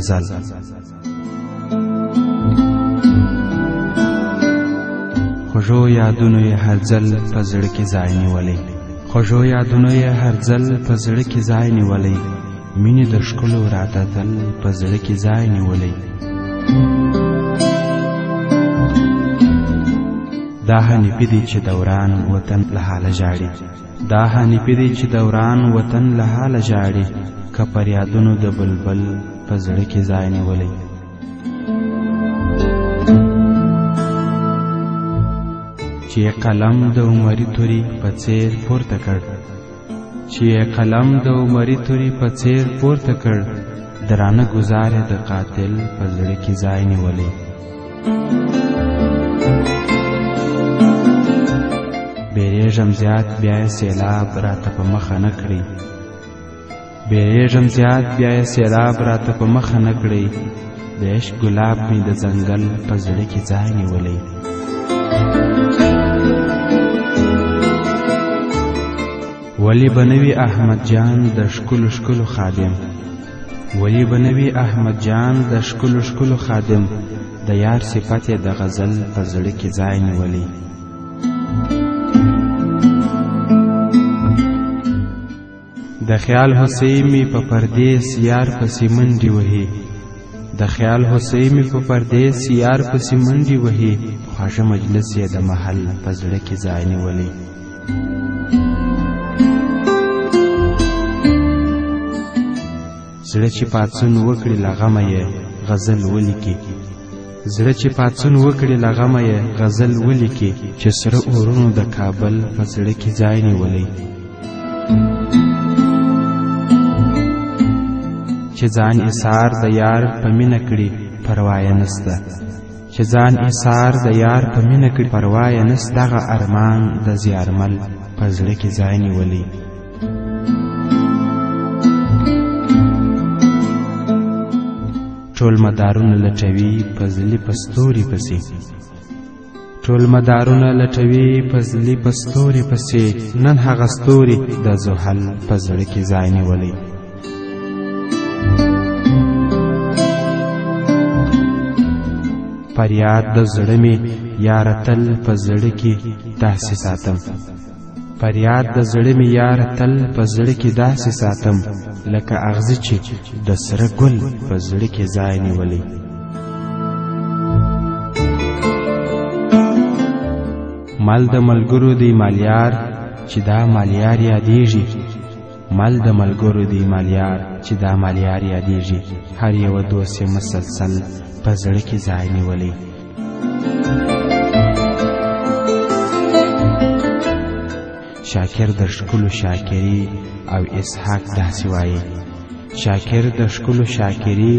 غزل. خوږو یادونو یې هر ځل په زړه کې ځای نیولی، خوږو یادونو یې هر ځل په زړه کې ځای نیولی، مینې د ښکلو راته تل په زړه کې ځای نیولی. دا حنیفي دی چې دوران وطن له حاله ژاړي، دا حنیفي دی چې دوران وطن له حاله ژاړي، که پر یادونو د بلبل په زړه کې ځای نیولی. چې قلم د عمري توري په څیر پورته کړ، چې قلم د عمري توري په څیر پورته کړ، درانه گزار د قاتل په زړه کې ځای نیولی. بیریږم زیات بیا یې سیلاب راته په مخه نه کړي، بیریږم زیات بیا یې سیلاب راته په مخه نه کړي، د عشق ګلاب مې د ځنګل په زړه کې ځای نیولی. ولی بنوی احمد جان د ښکلو ښکلو خادم، ولی بنوی احمد جان د ښکلو ښکلو خادم، د یار صفت د غزل په زړه کې ځای نیولی. د خیال هوسۍ مې په پردیس یار پسې منډې وهي، د خیال هوسۍ مې په پردیس یار پسې منډې وهي، خواږه مجلس یې د محل په زړه کې ځای نیولی. زړه چې پاڅون وکړي له غمه یې غزل ولیکي، زړه چې پاڅون وکړي له غمه یې غزل ولیکي، چې سره اورونو د کابل په زړه کې ځای نیولی. چې ځان ایثار د یار په مینه کړي پروا یې نسته، چې ځان ایثار د یار په مینه کړي پروا یې نسته، دغه ارمان د زیارمل په زړه کې ځای نیولی. ټول مدارونه لټوي په زلي په ستوري پسې، ټول مدارونه لټوي په زلي په ستوري پسې، نن هغه ستوري د زحل په زړه کې ځای نیولی. فریاد د زړه مې یاره تل په زړه کې داسې ساتم، فریاد د زړه مې یاره تل په زړه کې داسې ساتم، لکه اغزي چې د سره ګل په زړه کې ځای نیولی. مال د ملګرو دی مالیار چې دا مالیار یادېږي، مال د ملګرو دی مالیار چې دا مالیار یادېږي، هر یوه دوسې مسلسل په زړه کې ځای نیولی. شاکر د ښکلو شاکري او اسحاق داسې وایي، شاکر د ښکلو شاکري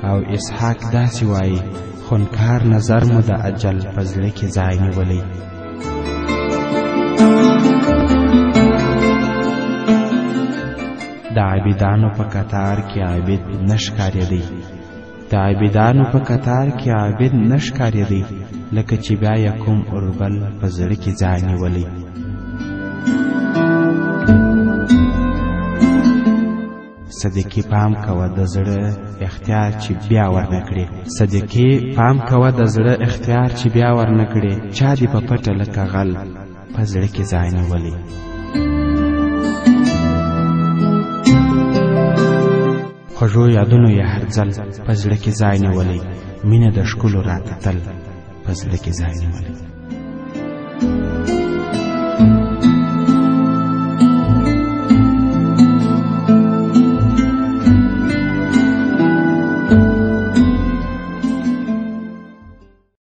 او اسحاق داسې وایي، خونکار نظر مو د اجل په زړه کې ځای نیولی. د عابدانو په قطار کې عابد نه ښکارېدی، د عابدانو په قطار کې عابد نه ښکارېدی، لکه چې بیا یې کوم اوربل په زړه کې ځای نیولی. صدقې پام کوه د زړه اختیار چې بیا ورنکړې، صدقې پام کوه د زړه اختیار چې بیا ورنکړې، چا دې په پټه لکه غل په زړه کې ځای نیولی. خوږو یادونو یې هر ځل په زړه کې ځای نیولی، مینه د ښکلو راته تل په زړه کې ځای نیولی.